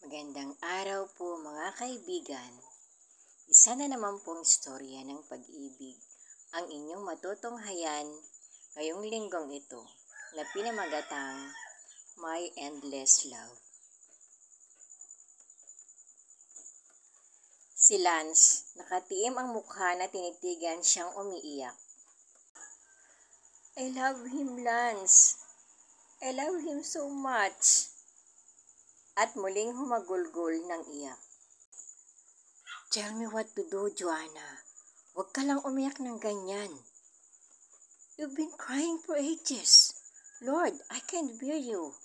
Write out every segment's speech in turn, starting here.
Magandang araw po mga kaibigan. Isa na naman pong istorya ng pag-ibig ang inyong matutunghayan ngayong linggong ito na pinamagatang My Endless Love. Si Lance, nakatiim ang mukha na tinitigan siyang umiiyak. I love him, Lance. I love him so much. At muling humagulgol ng iyak. Tell me what to do, Joanna. Huwag ka lang umiyak ng ganyan. You've been crying for ages. Lord, I can't bear you.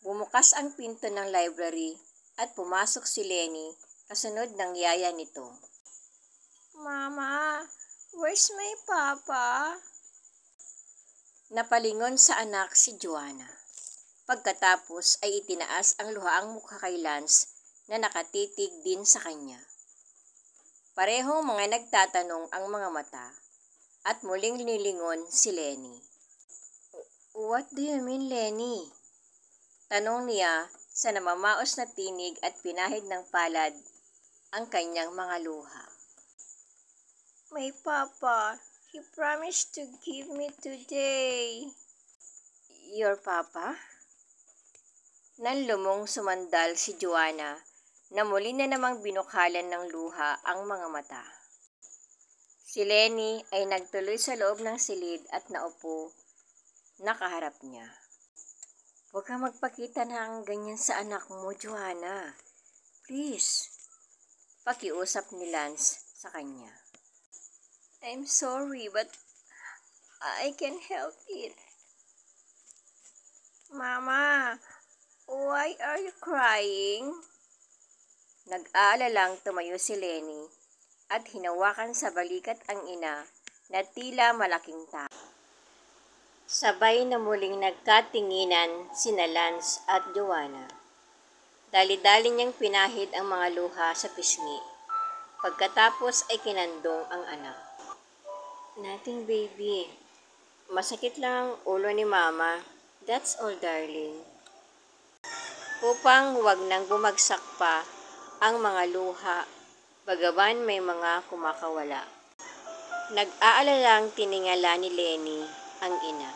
Bumukas ang pinto ng library at pumasok si Lenny kasunod ng yaya nito. Mama, where's my papa? Napalingon sa anak si Joanna. Pagkatapos ay itinaas ang luhaang mukha kay Lance na nakatitig din sa kanya. Parehong mga nagtatanong ang mga mata at muling nilingon si Lenny. What do you mean, Lenny? Tanong niya sa namamaos na tinig at pinahid ng palad ang kanyang mga luha. My papa, he promised to give me today. Your papa? Nanlumong sumandal si Joanna na muli na namang binukalan ng luha ang mga mata. Si Lenny ay nagtuloy sa loob ng silid at naupo, nakaharap niya. Huwag kang magpakita ng ganyan sa anak mo, Joanna. Please. Pakiusap ni Lance sa kanya. I'm sorry, but I can't help it. Mama, why are you crying? Nag-aalalang tumayo si Lenny at hinawakan sa balikat ang ina na tila malaking tao. Sabay na muling nagkatinginan sina Lance at Joanna. Dali-dali niyang pinahid ang mga luha sa pisngi. Pagkatapos ay kinandong ang anak. Nothing, baby. Masakit lang ang ulo ni Mama. That's all, darling. Upang huwag nang bumagsak pa ang mga luha, bagaman may mga kumakawala. Nag-aalalang tiningala ni Lenny ang ina.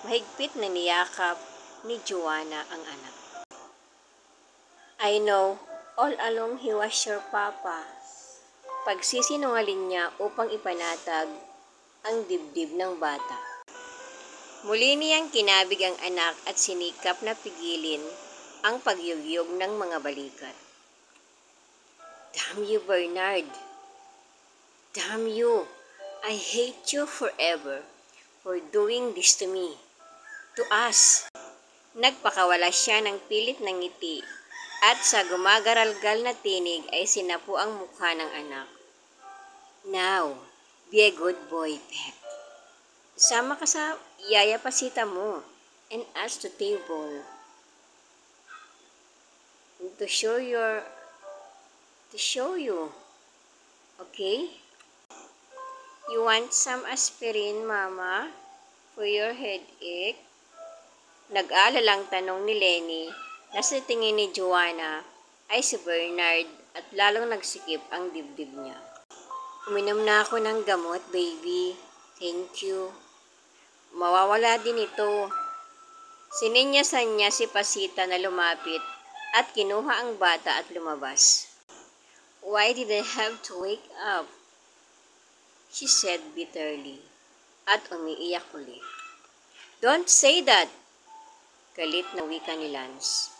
Mahigpit na niyakap ni Joanna ang anak. I know, all along he was your papa. Pagsisinungaling niya upang ipanatag ang dibdib ng bata. Muli niyang kinabig ang anak at sinikap na pigilin ang pagyugyog ng mga balikat. Damn you, Bernard! Damn you! I hate you forever for doing this to me. To us. Nagpakawala siya ng pilit ng ngiti at sa gumagaralgal na tinig ay sinapu ang mukha ng anak. Now, be a good boy, pet. Sama ka sa yaya pasita mo and us to table. To show you. Okay? You want some aspirin, Mama, for your headache? Nag-aalalang tanong ni Lenny na sa tingin ni Joanna ay si Bernard at lalong nagsikip ang dibdib niya. Uminom na ako ng gamot, baby. Thank you. Mawawala din ito. Sininyasan niya si Pasita na lumapit at kinuha ang bata at lumabas. Why did I have to wake up? She said bitterly at umiiyak ulit. Don't say that! Galit na wika ni Lance.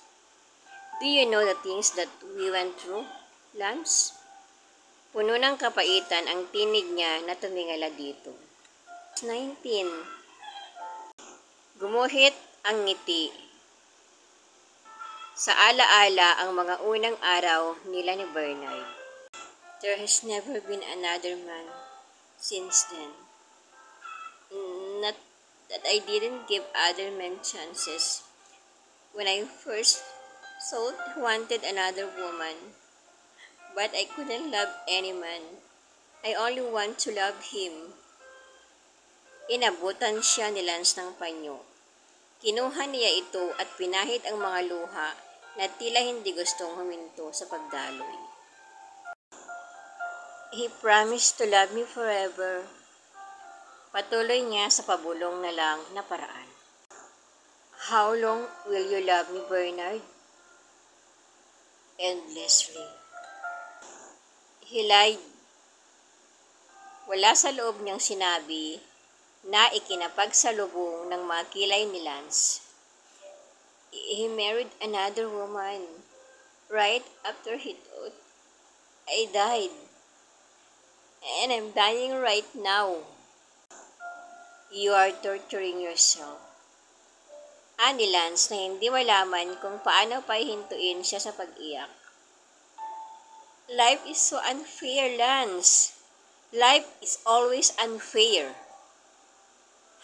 Do you know the things that we went through, Lance? Puno ng kapaitan ang tinig niya na tumingala dito. 19. Gumuhit ang ngiti. Sa alaala ang mga unang araw nila ni Bernard. There has never been another man since then. Not that I didn't give other men chances. When I first thought I wanted another woman, but I couldn't love any man. I only want to love him. Inabutan siya ni Lance ng panyo. Kinuha niya ito at pinahid ang mga luha na tila hindi gustong huminto sa pagdaloy. He promised to love me forever. Patuloy niya sa pabulong na lang na paraan. How long will you love me, Bernard? Endlessly. He lied. Wala sa loob niyang sinabi na ikinapagsalubong ng mga kilay ni Lance. He married another woman. Right after he thought I died. And I'm dying right now. You are torturing yourself. Ani Lance na hindi malaman kung paano pahihintuin siya sa pag-iyak. Life is so unfair, Lance. Life is always unfair.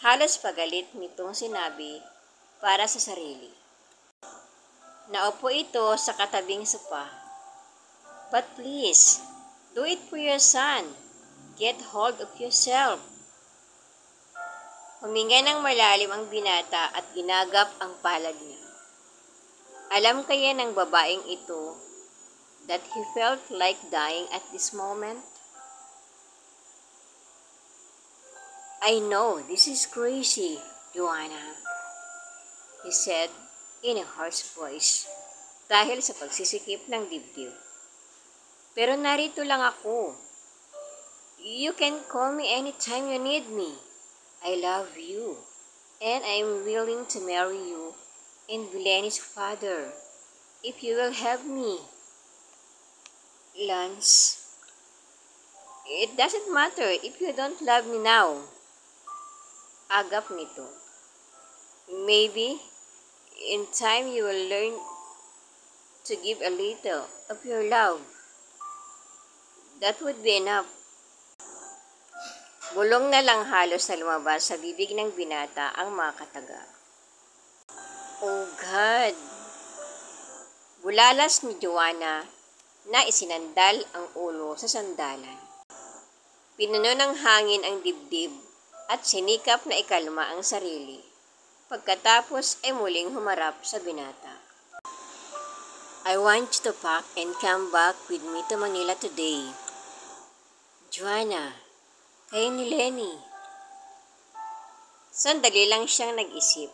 Halos pagalit nitong sinabi para sa sarili. Naupo ito sa katabing sopa. But please, do it for your son. Get hold of yourself. Huminga ng malalim ang binata at ginagap ang palad niya. Alam kaya ng babaeng ito that he felt like dying at this moment? I know this is crazy, Joanna, he said in a harsh voice dahil sa pagsisikip ng dibdib. Pero narito lang ako. You can call me anytime you need me. I love you, and I am willing to marry you and be Lenny's father, if you will have me. Lance, it doesn't matter if you don't love me now. Agap nito. Maybe, in time you will learn to give a little of your love. That would be enough. Bulong na lang halos na lumabas sa bibig ng binata ang mga kataga. Oh God! Bulalas ni Joanna na isinandal ang ulo sa sandalan. Pinuno ng hangin ang dibdib at sinikap na ikalma ang sarili. Pagkatapos ay muling humarap sa binata. I want you to pack and come back with me to Manila today. Joanna, kayo ni Lenny. Sandali lang siyang nag-isip.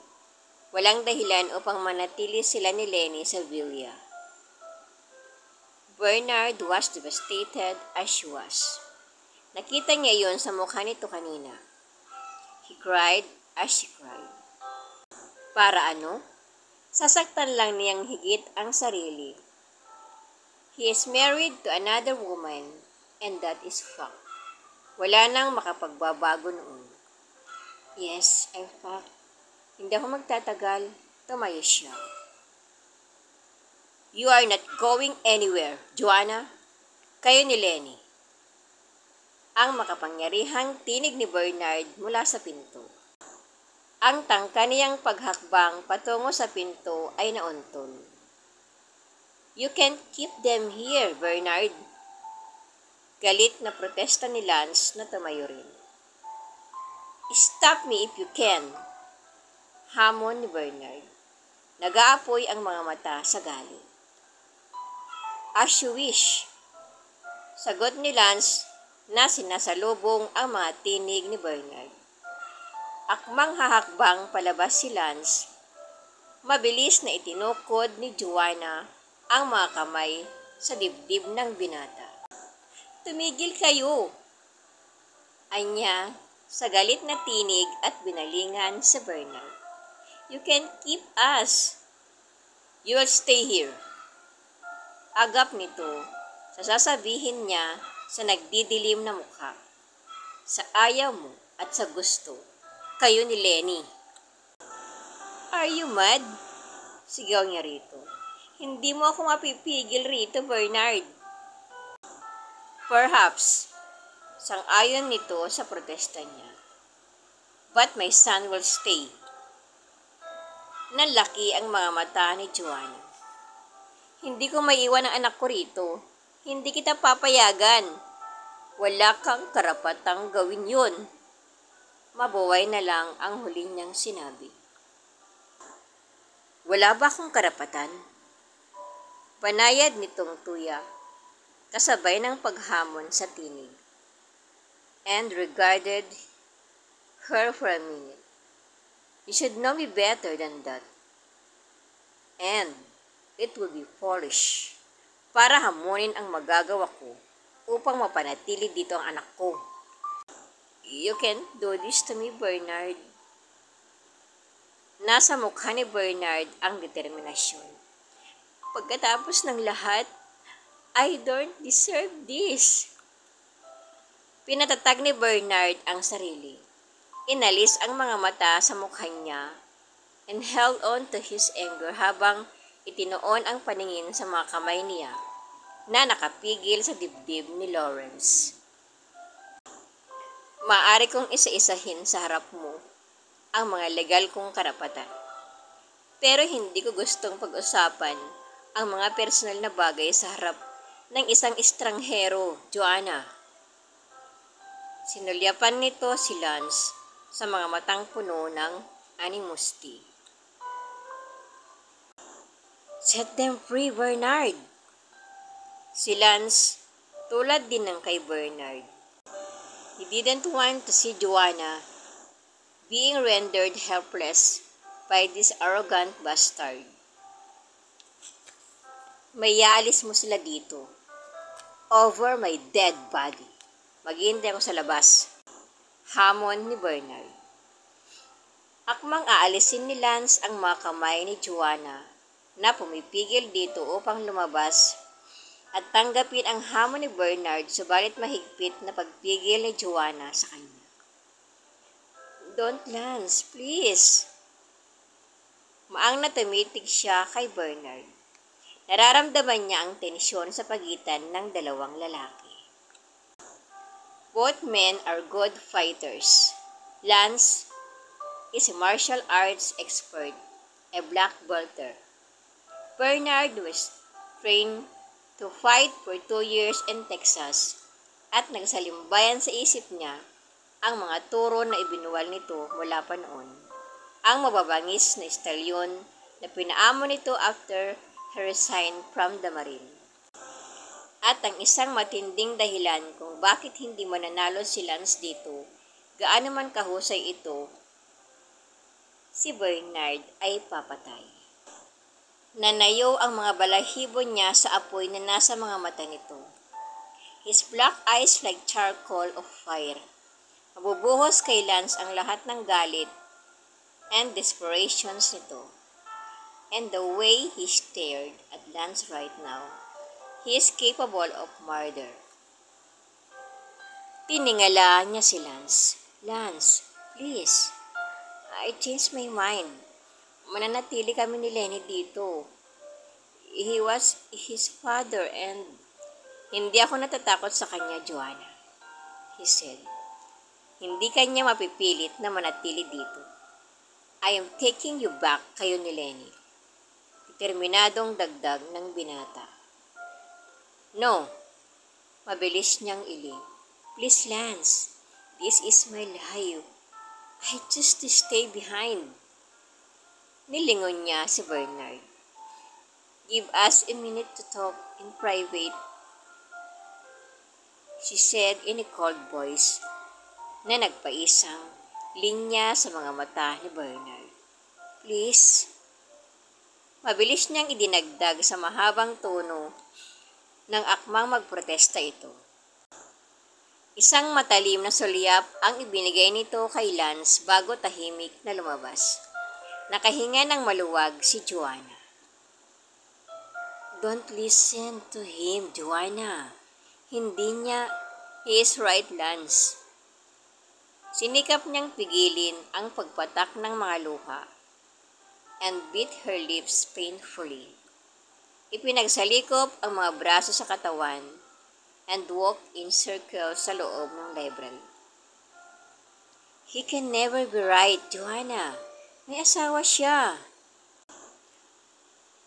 Walang dahilan upang manatili sila ni Lenny sa villa. Bernard was devastated as she was. Nakita niya iyon sa mukha nito kanina. He cried as she cried. Para ano? Sasaktan lang niyang higit ang sarili. He is married to another woman, and that is fact. Wala nang makapagbabago noon. Yes, I'm packed. Hindi ako magtatagal. Tumayo siya. You are not going anywhere, Joanna. Kayo ni Lenny. Ang makapangyarihang tinig ni Bernard mula sa pinto. Ang tangka niyang paghakbang patungo sa pinto ay nauntol. You can't keep them here, Bernard. Galit na protesta ni Lance na tumayo rin. Stop me if you can. Hamon ni Bernard. Nag-aapoy ang mga mata sa galit. As you wish. Sagot ni Lance na sinasalubong ang mga tinig ni Bernard. Akmang hahakbang palabas si Lance. Mabilis na itinukod ni Joanna ang mga kamay sa dibdib ng binata. Tumigil kayo! Anya sa galit na tinig at binalingan sa Bernard. You can't keep us. You will stay here. Agap nito sa sasabihin niya sa nagdidilim na mukha. Sa ayaw mo at sa gusto, kayo ni Lenny. Are you mad? Sigaw niya rito. Hindi mo ako mapipigil rito, Bernard. Perhaps, sang-ayon nito sa protesta niya. But my son will stay. Nalaki ang mga mata ni Joanna. Hindi ko maiwan ang anak ko rito. Hindi kita papayagan. Wala kang karapatang gawin yun. Mabuway na lang ang huli niyang sinabi. Wala ba akong karapatan? Banayad nitong tuya, kasabay ng paghamon sa tinig, and regarded her for a minute. You should know me better than that. And it would be foolish para hamunin ang magagawa ko upang mapanatili dito ang anak ko. You can't do this to me, Bernard. Nasa mukha ni Bernard ang determinasyon. Pagkatapos ng lahat, I don't deserve this. Pinatatag ni Bernard ang sarili. Inalis ang mga mata sa mukha niya and held on to his anger habang itinoon ang paningin sa mga kamay niya na nakapigil sa dibdib ni Lawrence. Maaari kong isa-isahin sa harap mo ang mga legal kong karapatan. Pero hindi ko gustong pag-usapan ang mga personal na bagay sa harap ng isang estranghero, Joanna. Sinulyapan nito si Lance sa mga matang puno ng animosity. Set them free, Bernard! Si Lance, tulad din ng kay Bernard. He didn't want to see Joanna being rendered helpless by this arrogant bastard. Mayaalis mo sila dito. Over my dead body. Maghihintay ako sa labas. Hamon ni Bernard. Akmang aalisin ni Lance ang mga kamay ni Joanna na pumipigil dito upang lumabas at tanggapin ang hamon ni Bernard subalit mahigpit na pagpigil ni Joanna sa kanya. Don't, Lance, please. Maang na tumitig siya kay Bernard. Nararamdaman niya ang tensyon sa pagitan ng dalawang lalaki. Both men are good fighters. Lance is a martial arts expert, a black belter. Bernard was trained to fight for 2 years in Texas at nagsalimbayan sa isip niya ang mga turo na ibinuwal nito mula pa noon. Ang mababangis na istalyon na pinaamo nito after he resigned from the Marine. At ang isang matinding dahilan kung bakit hindi mananalo si Lance dito, gaano man kahusay ito, si Bernard ay papatay. Nanayo ang mga balahibo niya sa apoy na nasa mga mata nito. His black eyes like charcoal of fire. Mabubuhos kay Lance ang lahat ng galit and desperations nito. And the way he stared at Lance right now, he is capable of murder. Tiningala niya si Lance. Lance, please. I changed my mind. Mananatili kami ni Lenny dito. He was his father and hindi ako natatakot sa kanya, Joanna. He said. Hindi kanya mapipilit na manatili dito. I am taking you back, kayo ni Lenny. Determinadong dagdag ng binata. No, mabilis niyang iling. Please, Lance, this is my life. I choose to stay behind. Nilingon niya si Bernard. Give us a minute to talk in private, she said in a cold voice na nagpaisang linya sa mga mata ni Bernard. Please. Mabilis niyang idinagdag sa mahabang tono ng akmang magprotesta ito. Isang matalim na sulyap ang ibinigay nito kay Lance bago tahimik na lumabas. Nakahinga ng maluwag si Joanna. Don't listen to him, Joanna. Hindi niya, he is right, Lance. Sinikap niyang pigilin ang pagpatak ng mga luha and bit her lips painfully. Ipinagsalikop ang mga braso sa katawan and walked in circles sa loob ng library. He can never be right, Joanna. May asawa siya.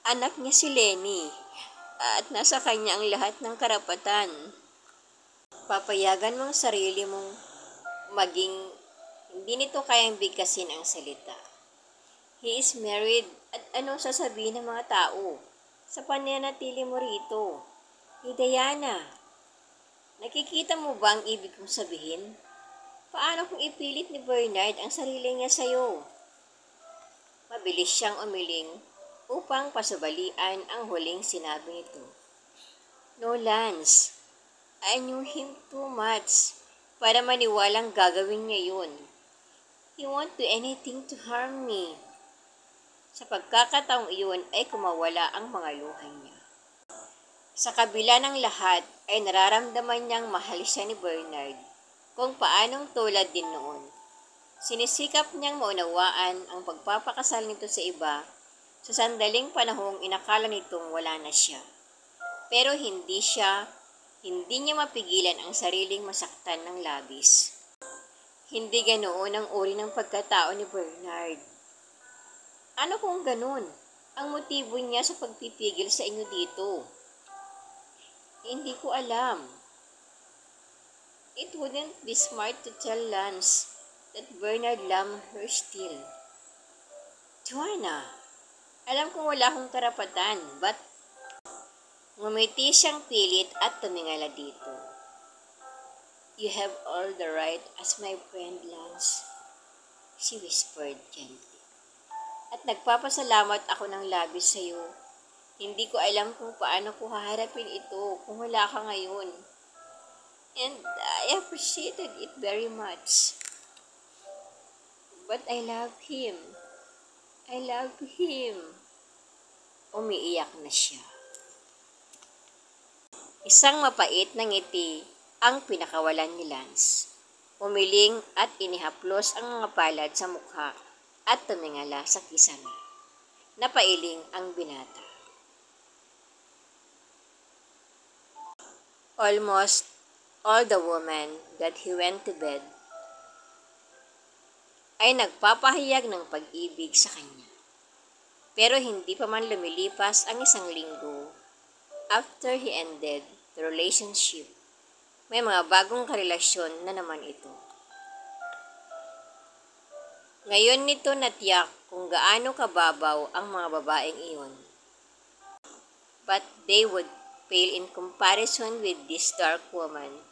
Anak niya si Lenny at nasa kanya ang lahat ng karapatan. Papayagan mo ang sarili mong maging hindi nito kayang bigkasin ang salita. He is married at anong sasabihin ng mga tao? sa pananatili mo rito. Hey Diana, nakikita mo ba ang ibig kong sabihin? Paano kung ipilit ni Bernard ang sarili niya sa'yo? Mabilis siyang umiling upang pasubalian ang huling sinabi nito. No, Lance, I knew him too much para maniwalang gagawin niya yun. He won't do anything to harm me. Sa pagkakataong iyon ay kumawala ang mga luha niya. Sa kabila ng lahat ay nararamdaman niyang mahal siya ni Bernard kung paanong tulad din noon. Sinisikap niyang maunawaan ang pagpapakasal nito sa iba sa sandaling panahong inakala nitong wala na siya. Pero hindi niya mapigilan ang sariling masaktan ng labis. Hindi ganoon ang uri ng pagkatao ni Bernard. Ano kung ganun ang motibo niya sa pagpipigil sa inyo dito? Hindi ko alam. It wouldn't be smart to tell Lance that Bernard loved her still. Joanna, alam kong wala akong karapatan, but ngumiti siyang pilit at tumingala dito. You have all the right as my friend, Lance, she whispered gently. At nagpapasalamat ako ng labis sa iyo. Hindi ko alam kung paano ko haharapin ito kung wala ka ngayon. And I appreciated it very much. But I love him. I love him. Umiiyak na siya. Isang mapait na ngiti ang pinakawalan ni Lance. Umiling at inihaplos ang mga palad sa mukha at tumingala sa kisame. Napailing ang binata. Almost all the women that he went to bed ay nagpapahayag ng pag-ibig sa kanya. Pero hindi pa man lumilipas ang isang linggo after he ended the relationship, may mga bagong karelasyon na naman ito. Ngayon nito natiyak kung gaano kababaw ang mga babaeng iyon. But they would pale in comparison with this dark woman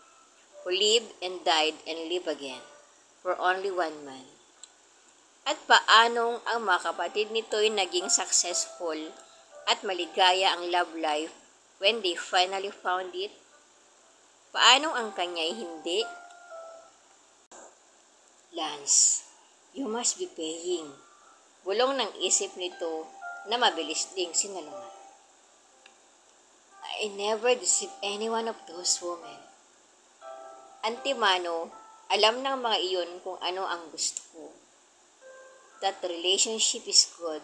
who lived and died and lived again for only one man. At paanong ang mga kapatid nito'y naging successful at maligaya ang love life when they finally found it? Paanong ang kanya'y hindi? Lance, you must be paying. Bulong ng isip nito na mabilis ding sinalungat. I never deceived any one of those women. Antimano, alam ng mga iyon kung ano ang gusto ko. That relationship is good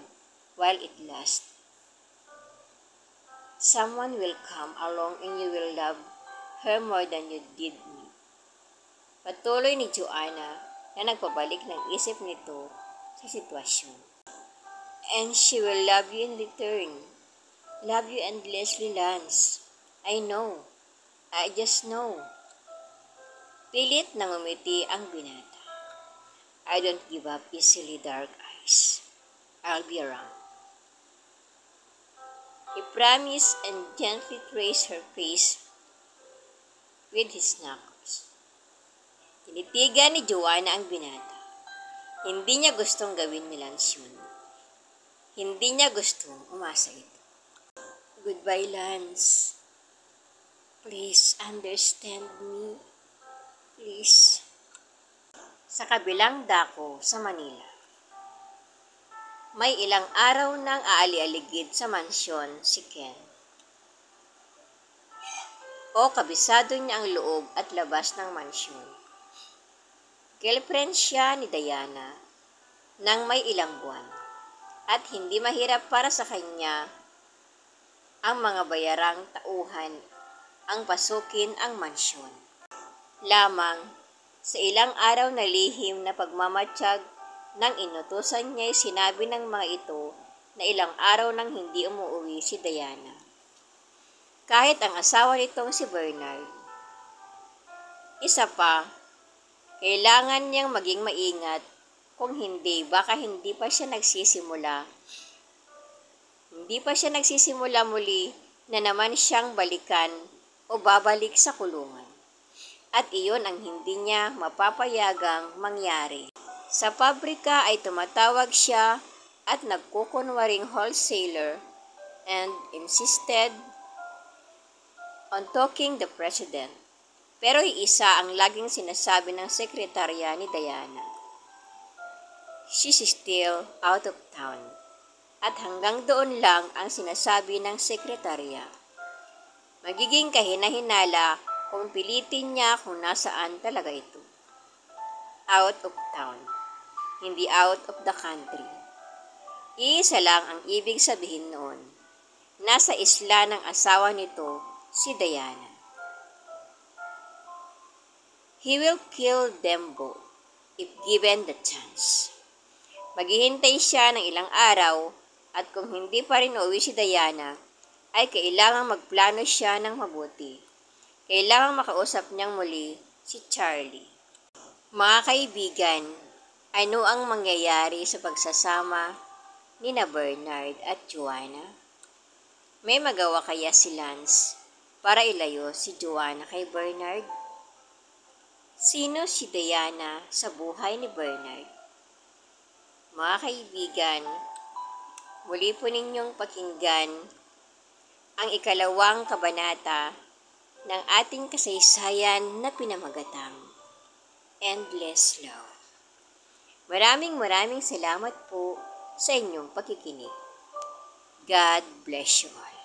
while it lasts. Someone will come along and you will love her more than you did me. Patuloy ni Joanna na nagpabalik ng isip nito sa sitwasyon. And she will love you in return. Love you endlessly, Lance. I know. I just know. Pilit nang umiti ang binata. I don't give up easily, dark eyes. I'll be around. He promised and gently traced her face with his knuckles. Tinitigan ni Joanna ang binata. Hindi niya gustong gawin ni Lance yun. Hindi niya gustong umasa ito. Goodbye, Lance. Please understand me. Please. Sa kabilang dako sa Manila. May ilang araw nang aali-aligid sa mansyon si Ken. O kabisado niya ang loob at labas ng mansyon. Girlfriend siya ni Diana nang may ilang buwan at hindi mahirap para sa kanya ang mga bayarang tauhan ang pasukin ang mansyon. Lamang sa ilang araw na lihim na pagmamatsyag nang inutusan niya ay sinabi ng mga ito na ilang araw nang hindi umuwi si Diana. Kahit ang asawa nitong si Bernard. Isa pa, kailangan niyang maging maingat kung hindi, baka hindi pa siya nagsisimula Hindi pa siya nagsisimula muli na naman siyang balikan o babalik sa kulungan. At iyon ang hindi niya mapapayagang mangyari. Sa pabrika ay tumatawag siya at nagkukunwaring wholesaler and insisted on talking the president. Pero iisa ang laging sinasabi ng sekretarya ni Diana. She's still out of town. At hanggang doon lang ang sinasabi ng sekretarya. Magiging kahina-hinala kung pilitin niya kung nasaan talaga ito. Out of town. Hindi out of the country. Iisa lang ang ibig sabihin noon. Nasa isla ng asawa nito, si Diana. He will kill them both if given the chance. Maghihintay siya ng ilang araw at kung hindi pa rin uuwi si Diana, ay kailangang magplano siya ng mabuti. Kailangang makausap niyang muli si Charlie. Mga kaibigan, ano ang mangyayari sa pagsasama ni na Bernard at Joanna? May magawa kaya si Lance para ilayo si Joanna kay Bernard? Sino si Diana sa buhay ni Bernard? Mga kaibigan, muli po ninyong pakinggan ang ikalawang kabanata ng ating kasaysayan na pinamagatang Endless Love. Maraming salamat po sa inyong pakikinig. God bless you all.